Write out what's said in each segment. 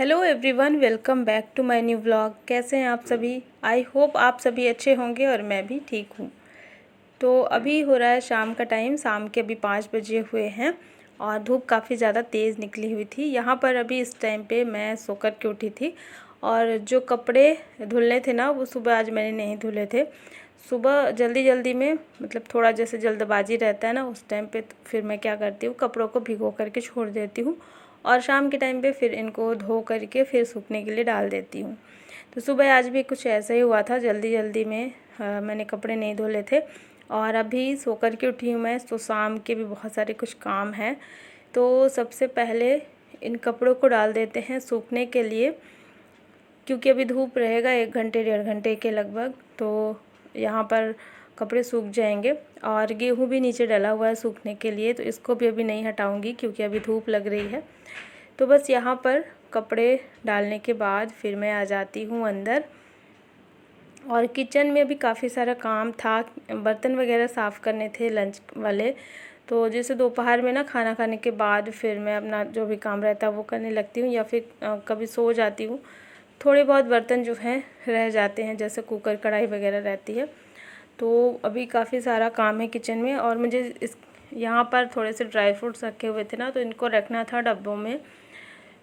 Hello everyone, welcome back to my new vlog. कैसे हैं आप सभी? आई होप आप सभी अच्छे होंगे और मैं भी ठीक हूँ। तो अभी हो रहा है शाम का टाइम। शाम के अभी 5 बजे हुए हैं और धूप काफ़ी ज़्यादा तेज़ निकली हुई थी। यहाँ पर अभी इस टाइम पे मैं सो कर के उठी थी और जो कपड़े धुलने थे ना, वो सुबह आज मैंने नहीं धुले थे। सुबह जल्दी जल्दी में, मतलब थोड़ा जैसे जल्दबाजी रहता है ना, उस टाइम पे फिर मैं क्या करती हूँ, कपड़ों को भिगो करके छोड़ देती हूँ और शाम के टाइम पे फिर इनको धो करके फिर सूखने के लिए डाल देती हूँ। तो सुबह आज भी कुछ ऐसा ही हुआ था, जल्दी जल्दी में मैंने कपड़े नहीं धुले थे और अभी सो कर के उठी हूँ मैं। तो शाम के भी बहुत सारे कुछ काम हैं। तो सबसे पहले इन कपड़ों को डाल देते हैं सूखने के लिए, क्योंकि अभी धूप रहेगा 1 घंटे 1.5 घंटे के लगभग, तो यहाँ पर कपड़े सूख जाएंगे। और गेहूँ भी नीचे डला हुआ है सूखने के लिए, तो इसको भी अभी नहीं हटाऊंगी क्योंकि अभी धूप लग रही है। तो बस यहाँ पर कपड़े डालने के बाद फिर मैं आ जाती हूँ अंदर। और किचन में भी काफ़ी सारा काम था, बर्तन वगैरह साफ़ करने थे लंच वाले। तो जैसे दोपहर में ना खाना खाने के बाद फिर मैं अपना जो भी काम रहता है वो करने लगती हूँ, या फिर कभी सो जाती हूँ। थोड़े बहुत बर्तन जो हैं रह जाते हैं, जैसे कुकर कढ़ाई वगैरह रहती है। तो अभी काफ़ी सारा काम है किचन में। और मुझे इस यहाँ पर थोड़े से ड्राई फ्रूट्स रखे हुए थे ना, तो इनको रखना था डब्बों में।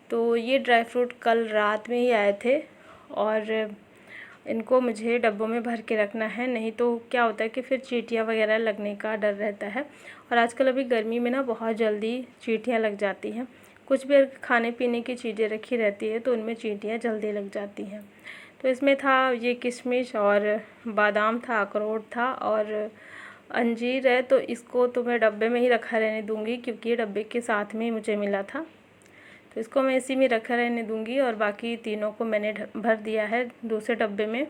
तो ये ड्राई फ्रूट कल रात में ही आए थे और इनको मुझे डब्बों में भर के रखना है, नहीं तो क्या होता है कि फिर चींटियाँ वगैरह लगने का डर रहता है। और आजकल अभी गर्मी में ना बहुत जल्दी चींटियाँ लग जाती हैं। कुछ भी खाने पीने की चीज़ें रखी रहती है तो उनमें चींटियाँ जल्दी लग जाती हैं। तो इसमें था ये किशमिश और बादाम था, अखरोट था और अंजीर है। तो इसको तो मैं डब्बे में ही रखा रहने दूँगी क्योंकि ये डब्बे के साथ में ही मुझे मिला था, तो इसको मैं इसी में रखा रहने दूँगी। और बाकी तीनों को मैंने भर दिया है दूसरे डब्बे में।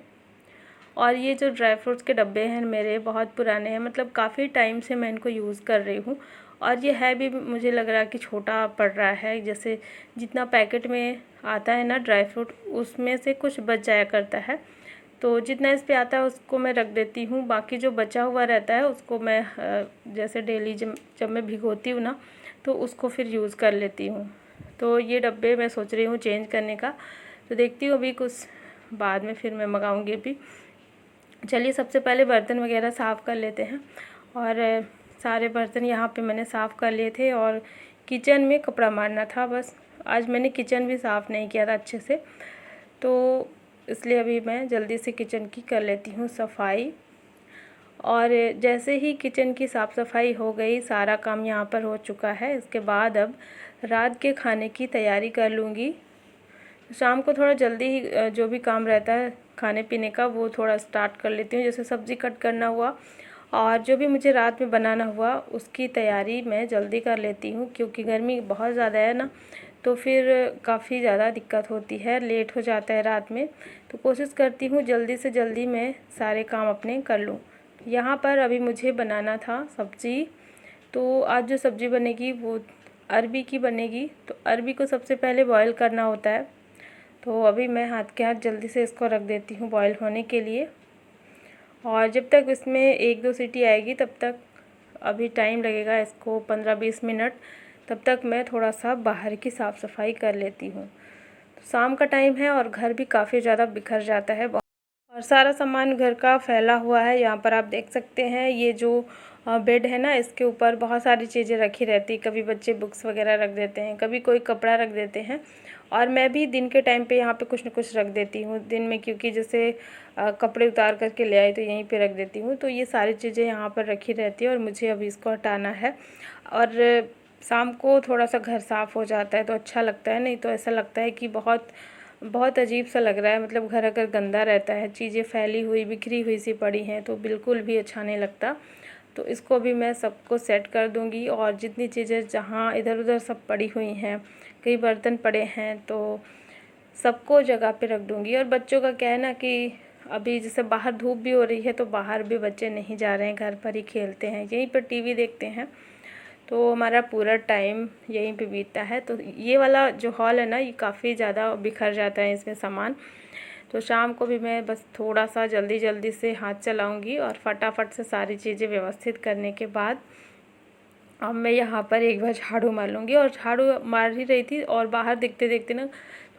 और ये जो ड्राई फ्रूट्स के डब्बे हैं मेरे बहुत पुराने हैं, मतलब काफ़ी टाइम से मैं इनको यूज़ कर रही हूँ। और ये है भी, मुझे लग रहा है कि छोटा पड़ रहा है। जैसे जितना पैकेट में आता है ना ड्राई फ्रूट, उसमें से कुछ बच जाया करता है। तो जितना इस पे आता है उसको मैं रख देती हूँ, बाकी जो बचा हुआ रहता है उसको मैं जैसे डेली जब मैं भिगोती हूँ ना, तो उसको फिर यूज़ कर लेती हूँ। तो ये डब्बे मैं सोच रही हूँ चेंज करने का, तो देखती हूँ अभी कुछ बाद में फिर मैं मंगाऊँगी अभी। चलिए सबसे पहले बर्तन वगैरह साफ़ कर लेते हैं। और सारे बर्तन यहाँ पे मैंने साफ़ कर लिए थे और किचन में कपड़ा मारना था बस। आज मैंने किचन भी साफ़ नहीं किया था अच्छे से, तो इसलिए अभी मैं जल्दी से किचन की कर लेती हूँ सफाई। और जैसे ही किचन की साफ़ सफाई हो गई, सारा काम यहाँ पर हो चुका है, इसके बाद अब रात के खाने की तैयारी कर लूँगी। शाम को थोड़ा जल्दी ही जो भी काम रहता है खाने पीने का वो थोड़ा स्टार्ट कर लेती हूँ, जैसे सब्ज़ी कट करना हुआ और जो भी मुझे रात में बनाना हुआ उसकी तैयारी मैं जल्दी कर लेती हूँ, क्योंकि गर्मी बहुत ज़्यादा है ना, तो फिर काफ़ी ज़्यादा दिक्कत होती है, लेट हो जाता है रात में। तो कोशिश करती हूँ जल्दी से जल्दी मैं सारे काम अपने कर लूँ। यहाँ पर अभी मुझे बनाना था सब्ज़ी। तो आज जो सब्ज़ी बनेगी वो अरबी की बनेगी। तो अरबी को सबसे पहले बॉईल करना होता है, तो अभी मैं हाथ के हाथ जल्दी से इसको रख देती हूँ बॉईल होने के लिए। और जब तक इसमें 1-2 सीटी आएगी तब तक अभी टाइम लगेगा इसको 15-20 मिनट, तब तक मैं थोड़ा सा बाहर की साफ़ सफाई कर लेती हूँ। तो शाम का टाइम है और घर भी काफ़ी ज़्यादा बिखर जाता है और सारा सामान घर का फैला हुआ है। यहाँ पर आप देख सकते हैं ये जो बेड है ना, इसके ऊपर बहुत सारी चीज़ें रखी रहती है। कभी बच्चे बुक्स वगैरह रख देते हैं, कभी कोई कपड़ा रख देते हैं, और मैं भी दिन के टाइम पे यहाँ पे कुछ न कुछ रख देती हूँ दिन में, क्योंकि जैसे कपड़े उतार करके ले आई तो यहीं पे रख देती हूँ। तो ये सारी चीज़ें यहाँ पर रखी रहती है और मुझे अभी इसको हटाना है। और शाम को थोड़ा सा घर साफ़ हो जाता है तो अच्छा लगता है, नहीं तो ऐसा लगता है कि बहुत बहुत अजीब सा लग रहा है। मतलब घर अगर गंदा रहता है, चीज़ें फैली हुई बिखरी हुई सी पड़ी हैं, तो बिल्कुल भी अच्छा नहीं लगता। तो इसको भी मैं सबको सेट कर दूंगी। और जितनी चीज़ें जहाँ इधर उधर सब पड़ी हुई हैं, कई बर्तन पड़े हैं, तो सबको जगह पे रख दूंगी। और बच्चों का क्या है ना कि अभी जैसे बाहर धूप भी हो रही है तो बाहर भी बच्चे नहीं जा रहे हैं, घर पर ही खेलते हैं, यहीं पर टीवी देखते हैं। तो हमारा पूरा टाइम यहीं पे बीतता है। तो ये वाला जो हॉल है ना, ये काफ़ी ज़्यादा बिखर जाता है इसमें सामान। तो शाम को भी मैं बस थोड़ा सा जल्दी जल्दी से हाथ चलाऊंगी और फटाफट से सारी चीज़ें व्यवस्थित करने के बाद अब मैं यहाँ पर एक बार झाड़ू मार लूँगी। और झाड़ू मार ही रही थी और बाहर देखते देखते ना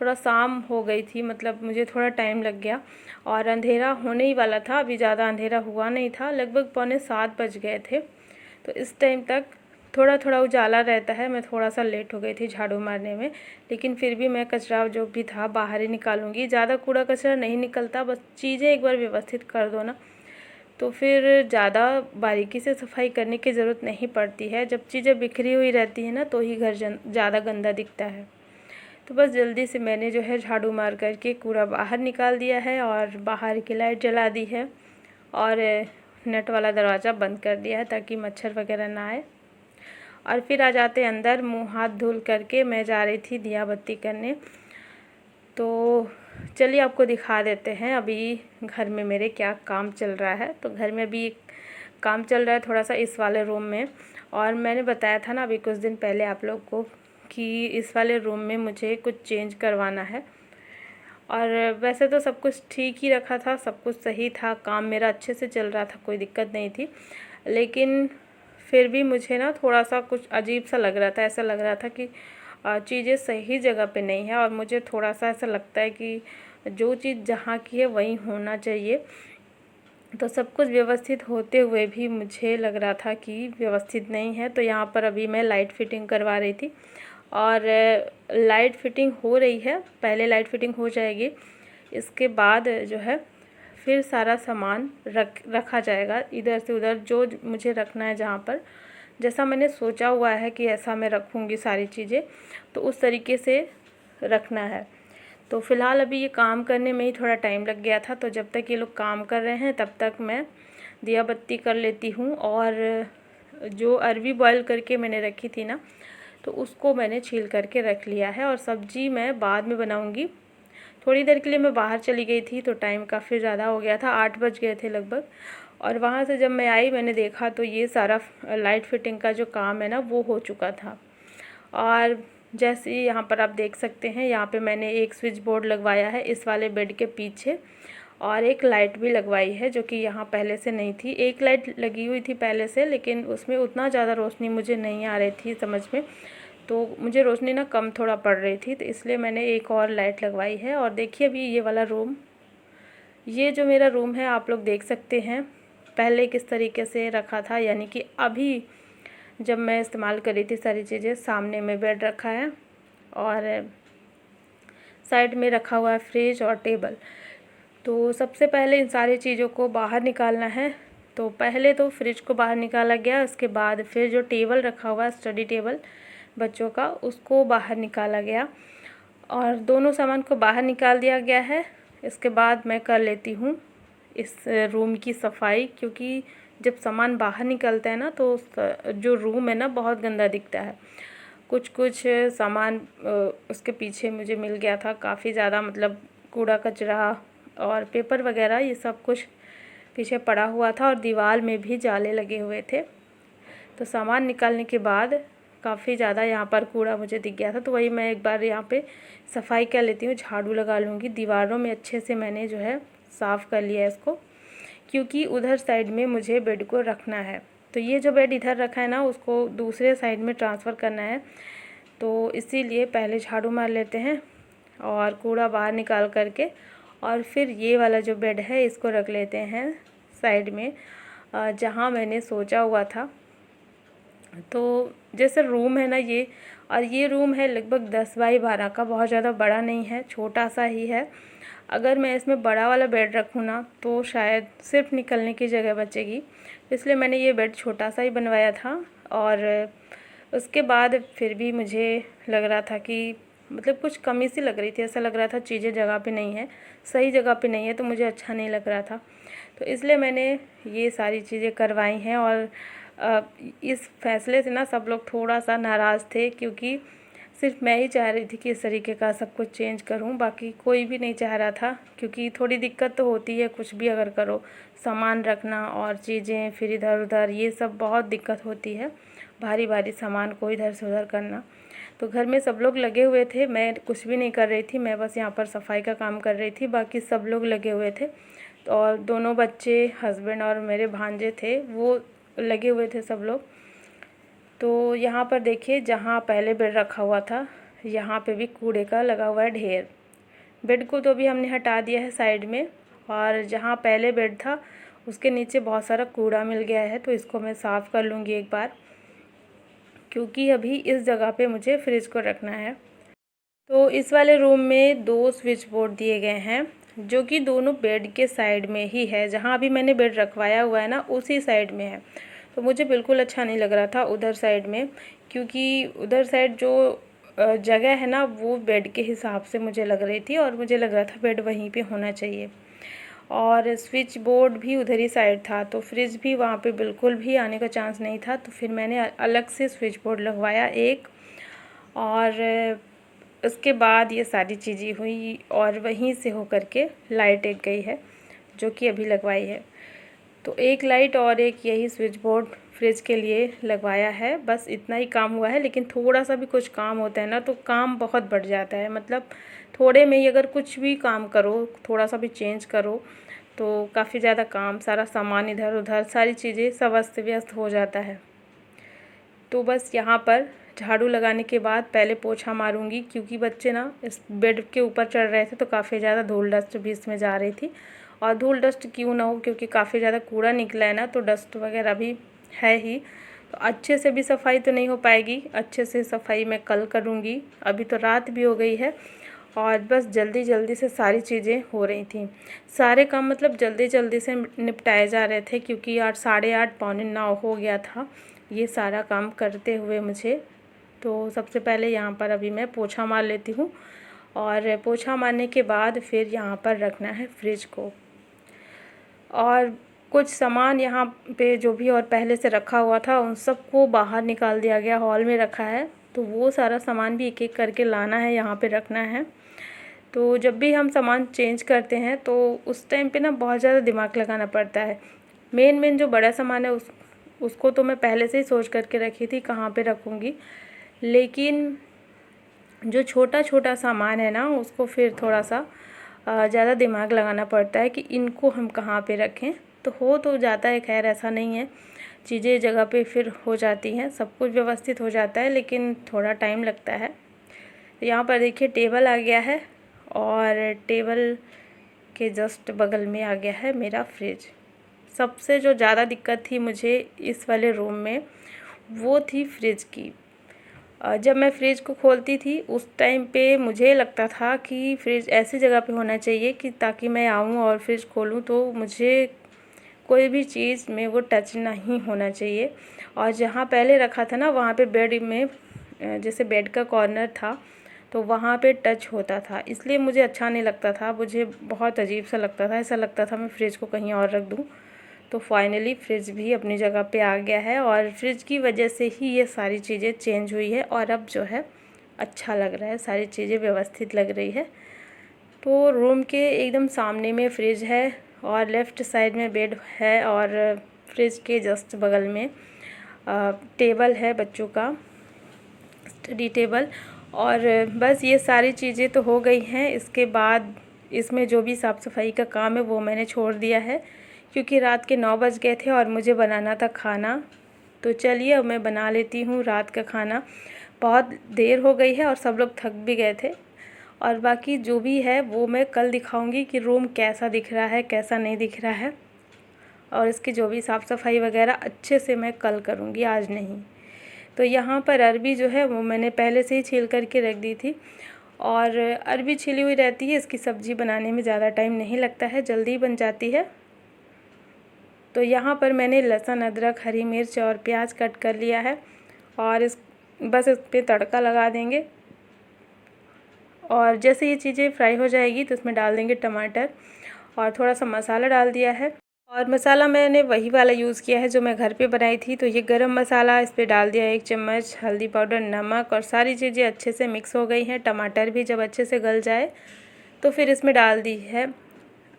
थोड़ा शाम हो गई थी, मतलब मुझे थोड़ा टाइम लग गया और अंधेरा होने ही वाला था। अभी ज़्यादा अंधेरा हुआ नहीं था, लगभग 6:45 बज गए थे। तो इस टाइम तक थोड़ा थोड़ा उजाला रहता है। मैं थोड़ा सा लेट हो गई थी झाड़ू मारने में, लेकिन फिर भी मैं कचरा जो भी था बाहर ही निकालूंगी। ज़्यादा कूड़ा कचरा नहीं निकलता, बस चीज़ें एक बार व्यवस्थित कर दो ना, तो फिर ज़्यादा बारीकी से सफाई करने की ज़रूरत नहीं पड़ती है। जब चीज़ें बिखरी हुई रहती है ना, तो ही घर ज़्यादा गंदा दिखता है। तो बस जल्दी से मैंने जो है झाड़ू मार करके कूड़ा बाहर निकाल दिया है और बाहर की लाइट जला दी है और नेट वाला दरवाज़ा बंद कर दिया है ताकि मच्छर वगैरह ना आए। और फिर आ जाते अंदर। मुंह हाथ धुल करके मैं जा रही थी दिया बत्ती करने। तो चलिए आपको दिखा देते हैं अभी घर में मेरे क्या काम चल रहा है। तो घर में अभी काम चल रहा है थोड़ा सा इस वाले रूम में। और मैंने बताया था ना अभी कुछ दिन पहले आप लोग को कि इस वाले रूम में मुझे कुछ चेंज करवाना है। और वैसे तो सब कुछ ठीक ही रखा था, सब कुछ सही था, काम मेरा अच्छे से चल रहा था, कोई दिक्कत नहीं थी। लेकिन फिर भी मुझे ना थोड़ा सा कुछ अजीब सा लग रहा था। ऐसा लग रहा था कि चीज़ें सही जगह पे नहीं है और मुझे थोड़ा सा ऐसा लगता है कि जो चीज़ जहाँ की है वहीं होना चाहिए। तो सब कुछ व्यवस्थित होते हुए भी मुझे लग रहा था कि व्यवस्थित नहीं है। तो यहाँ पर अभी मैं लाइट फिटिंग करवा रही थी और लाइट फिटिंग हो रही है। पहले लाइट फिटिंग हो जाएगी, इसके बाद जो है फिर सारा सामान रखा जाएगा इधर से उधर, जो मुझे रखना है जहाँ पर जैसा मैंने सोचा हुआ है कि ऐसा मैं रखूँगी सारी चीज़ें, तो उस तरीके से रखना है। तो फ़िलहाल अभी ये काम करने में ही थोड़ा टाइम लग गया था। तो जब तक ये लोग काम कर रहे हैं तब तक मैं दिया बत्ती कर लेती हूँ। और जो अरवी बॉयल करके मैंने रखी थी ना, तो उसको मैंने छील करके रख लिया है और सब्ज़ी मैं बाद में बनाऊँगी। थोड़ी देर के लिए मैं बाहर चली गई थी तो टाइम काफ़ी ज़्यादा हो गया था, 8 बज गए थे लगभग। और वहाँ से जब मैं आई मैंने देखा तो ये सारा लाइट फिटिंग का जो काम है ना वो हो चुका था। और जैसे यहाँ पर आप देख सकते हैं, यहाँ पे मैंने एक स्विच बोर्ड लगवाया है इस वाले बेड के पीछे और एक लाइट भी लगवाई है जो कि यहाँ पहले से नहीं थी। एक लाइट लगी हुई थी पहले से, लेकिन उसमें उतना ज़्यादा रोशनी मुझे नहीं आ रही थी समझ में, तो मुझे रोशनी ना कम थोड़ा पड़ रही थी, तो इसलिए मैंने एक और लाइट लगवाई है। और देखिए अभी ये वाला रूम, ये जो मेरा रूम है आप लोग देख सकते हैं पहले किस तरीके से रखा था, यानी कि अभी जब मैं इस्तेमाल कर रही थी सारी चीज़ें। सामने में बेड रखा है और साइड में रखा हुआ है फ्रिज और टेबल। तो सबसे पहले इन सारी चीज़ों को बाहर निकालना है। तो पहले तो फ्रिज को बाहर निकाला गया, उसके बाद फिर जो टेबल रखा हुआ है स्टडी टेबल बच्चों का, उसको बाहर निकाला गया और दोनों सामान को बाहर निकाल दिया गया है। इसके बाद मैं कर लेती हूँ इस रूम की सफाई, क्योंकि जब सामान बाहर निकलता है ना तो जो रूम है ना बहुत गंदा दिखता है। कुछ कुछ सामान उसके पीछे मुझे मिल गया था काफ़ी ज़्यादा, मतलब कूड़ा कचरा और पेपर वगैरह ये सब कुछ पीछे पड़ा हुआ था और दीवार में भी जाले लगे हुए थे। तो सामान निकालने के बाद काफ़ी ज़्यादा यहाँ पर कूड़ा मुझे दिख गया था, तो वही मैं एक बार यहाँ पे सफाई कर लेती हूँ, झाड़ू लगा लूँगी। दीवारों में अच्छे से मैंने जो है साफ़ कर लिया है इसको, क्योंकि उधर साइड में मुझे बेड को रखना है। तो ये जो बेड इधर रखा है ना उसको दूसरे साइड में ट्रांसफ़र करना है, तो इसीलिए पहले झाड़ू मार लेते हैं और कूड़ा बाहर निकाल करके और फिर ये वाला जो बेड है इसको रख लेते हैं साइड में जहाँ मैंने सोचा हुआ था। तो जैसे रूम है ना ये, और ये रूम है लगभग 10 बाई 12 का, बहुत ज़्यादा बड़ा नहीं है, छोटा सा ही है। अगर मैं इसमें बड़ा वाला बेड रखूँ ना तो शायद सिर्फ निकलने की जगह बचेगी, इसलिए मैंने ये बेड छोटा सा ही बनवाया था। और उसके बाद फिर भी मुझे लग रहा था कि मतलब कुछ कमी सी लग रही थी, ऐसा लग रहा था चीज़ें जगह पे नहीं है, सही जगह पे नहीं है, तो मुझे अच्छा नहीं लग रहा था। तो इसलिए मैंने ये सारी चीज़ें करवाई हैं। और इस फैसले से ना सब लोग थोड़ा सा नाराज़ थे, क्योंकि सिर्फ मैं ही चाह रही थी कि इस तरीके का सब कुछ चेंज करूं, बाकी कोई भी नहीं चाह रहा था। क्योंकि थोड़ी दिक्कत तो होती है कुछ भी अगर करो, सामान रखना और चीज़ें फिर इधर उधर, ये सब बहुत दिक्कत होती है, भारी भारी सामान को इधर से उधर करना। तो घर में सब लोग लगे हुए थे, मैं कुछ भी नहीं कर रही थी, मैं बस यहाँ पर सफाई का काम कर रही थी, बाकी सब लोग लगे हुए थे। और दोनों बच्चे, हस्बैंड और मेरे भांजे थे, वो लगे हुए थे सब लोग। तो यहाँ पर देखिए जहाँ पहले बेड रखा हुआ था यहाँ पे भी कूड़े का लगा हुआ है ढेर। बेड को तो अभी हमने हटा दिया है साइड में, और जहाँ पहले बेड था उसके नीचे बहुत सारा कूड़ा मिल गया है, तो इसको मैं साफ़ कर लूँगी एक बार, क्योंकि अभी इस जगह पे मुझे फ्रिज को रखना है। तो इस वाले रूम में 2 स्विच बोर्ड दिए गए हैं, जो कि दोनों बेड के साइड में ही है। जहाँ अभी मैंने बेड रखवाया हुआ है ना, उसी साइड में है। तो मुझे बिल्कुल अच्छा नहीं लग रहा था उधर साइड में, क्योंकि उधर साइड जो जगह है ना, वो बेड के हिसाब से मुझे लग रही थी, और मुझे लग रहा था बेड वहीं पे होना चाहिए। और स्विच बोर्ड भी उधर ही साइड था, तो फ्रिज भी वहाँ पे बिल्कुल भी आने का चांस नहीं था। तो फिर मैंने अलग से स्विच बोर्ड लगवाया एक, और उसके बाद ये सारी चीज़ें हुई, और वहीं से होकर के लाइट एक गई है जो कि अभी लगवाई है। तो एक लाइट और एक यही स्विच बोर्ड फ्रिज के लिए लगवाया है, बस इतना ही काम हुआ है। लेकिन थोड़ा सा भी कुछ काम होता है ना, तो काम बहुत बढ़ जाता है। मतलब थोड़े में ही अगर कुछ भी काम करो, थोड़ा सा भी चेंज करो, तो काफ़ी ज़्यादा काम, सारा सामान इधर उधर, सारी चीज़ें सब अस्त व्यस्त हो जाता है। तो बस यहाँ पर झाड़ू लगाने के बाद पहले पोछा मारूंगी, क्योंकि बच्चे ना इस बेड के ऊपर चढ़ रहे थे, तो काफ़ी ज़्यादा धूल डस्ट भी इसमें जा रही थी। और धूल डस्ट क्यों ना हो, क्योंकि काफ़ी ज़्यादा कूड़ा निकला है ना, तो डस्ट वगैरह भी है ही। तो अच्छे से भी सफाई तो नहीं हो पाएगी, अच्छे से सफाई मैं कल करूँगी। अभी तो रात भी हो गई है, और बस जल्दी जल्दी से सारी चीज़ें हो रही थी। सारे काम मतलब जल्दी जल्दी से निपटाए जा रहे थे, क्योंकि 8, 8:30, पौने 9 हो गया था ये सारा काम करते हुए मुझे। तो सबसे पहले यहाँ पर अभी मैं पोछा मार लेती हूँ, और पोछा मारने के बाद फिर यहाँ पर रखना है फ्रिज को। और कुछ सामान यहाँ पे जो भी और पहले से रखा हुआ था, उन सबको बाहर निकाल दिया गया, हॉल में रखा है। तो वो सारा सामान भी एक एक करके लाना है, यहाँ पे रखना है। तो जब भी हम सामान चेंज करते हैं, तो उस टाइम पे ना बहुत ज़्यादा दिमाग लगाना पड़ता है। मेन जो बड़ा सामान है उसको तो मैं पहले से ही सोच करके रखी थी कहाँ पे रखूँगी, लेकिन जो छोटा छोटा सामान है ना, उसको फिर थोड़ा सा ज़्यादा दिमाग लगाना पड़ता है कि इनको हम कहाँ पे रखें। हो तो जाता है, खैर ऐसा नहीं है, चीज़ें जगह पे फिर हो जाती हैं, सब कुछ व्यवस्थित हो जाता है, लेकिन थोड़ा टाइम लगता है। तो यहाँ पर देखिए टेबल आ गया है, और टेबल के जस्ट बगल में आ गया है मेरा फ्रिज। सबसे जो ज़्यादा दिक्कत थी मुझे इस वाले रूम में, वो थी फ्रिज की। जब मैं फ्रिज को खोलती थी उस टाइम पे मुझे लगता था कि फ्रिज ऐसी जगह पे होना चाहिए कि ताकि मैं आऊँ और फ्रिज खोलूँ तो मुझे कोई भी चीज़ में वो टच नहीं होना चाहिए। और जहाँ पहले रखा था ना, वहाँ पे बेड में जैसे बेड का कॉर्नर था, तो वहाँ पे टच होता था, इसलिए मुझे अच्छा नहीं लगता था। मुझे बहुत अजीब सा लगता था, ऐसा लगता था मैं फ्रिज को कहीं और रख दूँ। तो फाइनली फ्रिज भी अपनी जगह पे आ गया है, और फ्रिज की वजह से ही ये सारी चीज़ें चेंज हुई है, और अब जो है अच्छा लग रहा है, सारी चीज़ें व्यवस्थित लग रही है। तो रूम के एकदम सामने में फ्रिज है, और लेफ़्ट साइड में बेड है, और फ्रिज के जस्ट बगल में टेबल है बच्चों का, स्टडी टेबल। और बस ये सारी चीज़ें तो हो गई हैं। इसके बाद इसमें जो भी साफ़ सफाई का काम है वो मैंने छोड़ दिया है, क्योंकि रात के 9 बज गए थे और मुझे बनाना था खाना। तो चलिए अब मैं बना लेती हूँ रात का खाना। बहुत देर हो गई है और सब लोग थक भी गए थे, और बाकी जो भी है वो मैं कल दिखाऊंगी कि रूम कैसा दिख रहा है, कैसा नहीं दिख रहा है, और इसकी जो भी साफ़ सफाई वगैरह अच्छे से मैं कल करूँगी, आज नहीं। तो यहाँ पर अरबी जो है वो मैंने पहले से ही छील करके रख दी थी, और अरबी छिली हुई रहती है, इसकी सब्ज़ी बनाने में ज़्यादा टाइम नहीं लगता है, जल्दी बन जाती है। तो यहाँ पर मैंने लहसुन, अदरक, हरी मिर्च और प्याज कट कर लिया है, और इस पर तड़का लगा देंगे। और जैसे ये चीज़ें फ्राई हो जाएगी तो इसमें डाल देंगे टमाटर, और थोड़ा सा मसाला डाल दिया है। और मसाला मैंने वही वाला यूज़ किया है जो मैं घर पे बनाई थी। तो ये गरम मसाला इस पर डाल दिया 1 चम्मच, हल्दी पाउडर, नमक, और सारी चीज़ें अच्छे से मिक्स हो गई हैं। टमाटर भी जब अच्छे से गल जाए तो फिर इसमें डाल दी है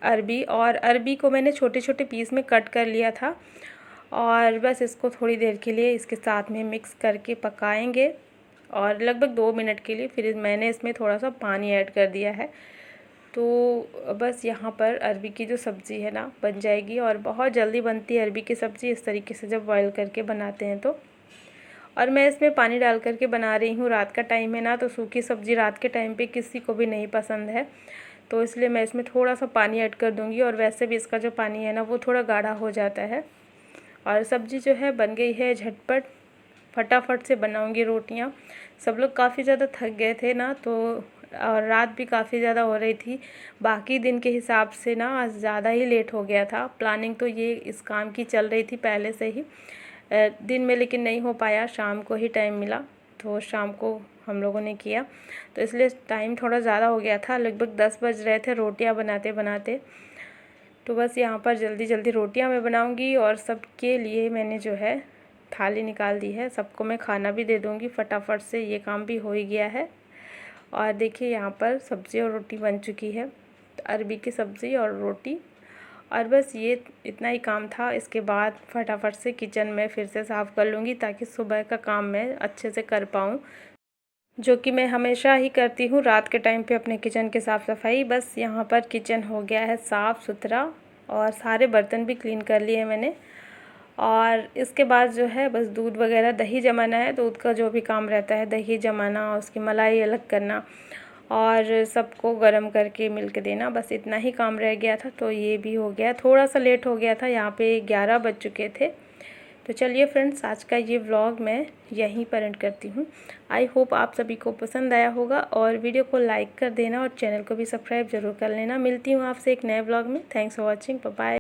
अरबी, और अरबी को मैंने छोटे छोटे पीस में कट कर लिया था। और बस इसको थोड़ी देर के लिए इसके साथ में मिक्स करके पकाएंगे, और लगभग 2 मिनट के लिए। फिर मैंने इसमें थोड़ा सा पानी ऐड कर दिया है। तो बस यहाँ पर अरबी की जो सब्ज़ी है ना बन जाएगी, और बहुत जल्दी बनती है अरबी की सब्ज़ी इस तरीके से जब बॉईल करके बनाते हैं तो। और मैं इसमें पानी डाल करके बना रही हूँ। रात का टाइम है ना, तो सूखी सब्ज़ी रात के टाइम पे किसी को भी नहीं पसंद है, तो इसलिए मैं इसमें थोड़ा सा पानी ऐड कर दूँगी। और वैसे भी इसका जो पानी है ना वो थोड़ा गाढ़ा हो जाता है। और सब्ज़ी जो है बन गई है झटपट, फटाफट से बनाऊँगी रोटियाँ। सब लोग काफ़ी ज़्यादा थक गए थे ना, तो और रात भी काफ़ी ज़्यादा हो रही थी। बाकी दिन के हिसाब से ना आज ज़्यादा ही लेट हो गया था। प्लानिंग तो ये इस काम की चल रही थी पहले से ही दिन में, लेकिन नहीं हो पाया, शाम को ही टाइम मिला, तो शाम को हम लोगों ने किया, तो इसलिए टाइम थोड़ा ज़्यादा हो गया था। लगभग 10 बज रहे थे रोटियां बनाते बनाते। तो बस यहाँ पर जल्दी जल्दी रोटियां मैं बनाऊंगी और सबके लिए मैंने जो है थाली निकाल दी है। सबको मैं खाना भी दे दूँगी फटाफट से, ये काम भी हो ही गया है। और देखिए यहाँ पर सब्ज़ी और रोटी बन चुकी है, अरबी की सब्ज़ी और रोटी। और बस ये इतना ही काम था। इसके बाद फटाफट से किचन में फिर से साफ़ कर लूँगी, ताकि सुबह का काम मैं अच्छे से कर पाऊँ, जो कि मैं हमेशा ही करती हूँ रात के टाइम पे अपने किचन की साफ़ सफाई। बस यहाँ पर किचन हो गया है साफ़ सुथरा और सारे बर्तन भी क्लीन कर लिए मैंने। और इसके बाद जो है बस दूध वगैरह, दही जमाना है, दूध का जो भी काम रहता है, दही जमाना, उसकी मलाई अलग करना और सबको गर्म करके मिल्क देना, बस इतना ही काम रह गया था। तो ये भी हो गया, थोड़ा सा लेट हो गया था, यहाँ पे 11 बज चुके थे। तो चलिए फ्रेंड्स, आज का ये व्लॉग मैं यहीं पर एंड करती हूँ। आई होप आप सभी को पसंद आया होगा, और वीडियो को लाइक कर देना और चैनल को भी सब्सक्राइब ज़रूर कर लेना। मिलती हूँ आपसे एक नए व्लॉग में। Thanks for watching, bye bye.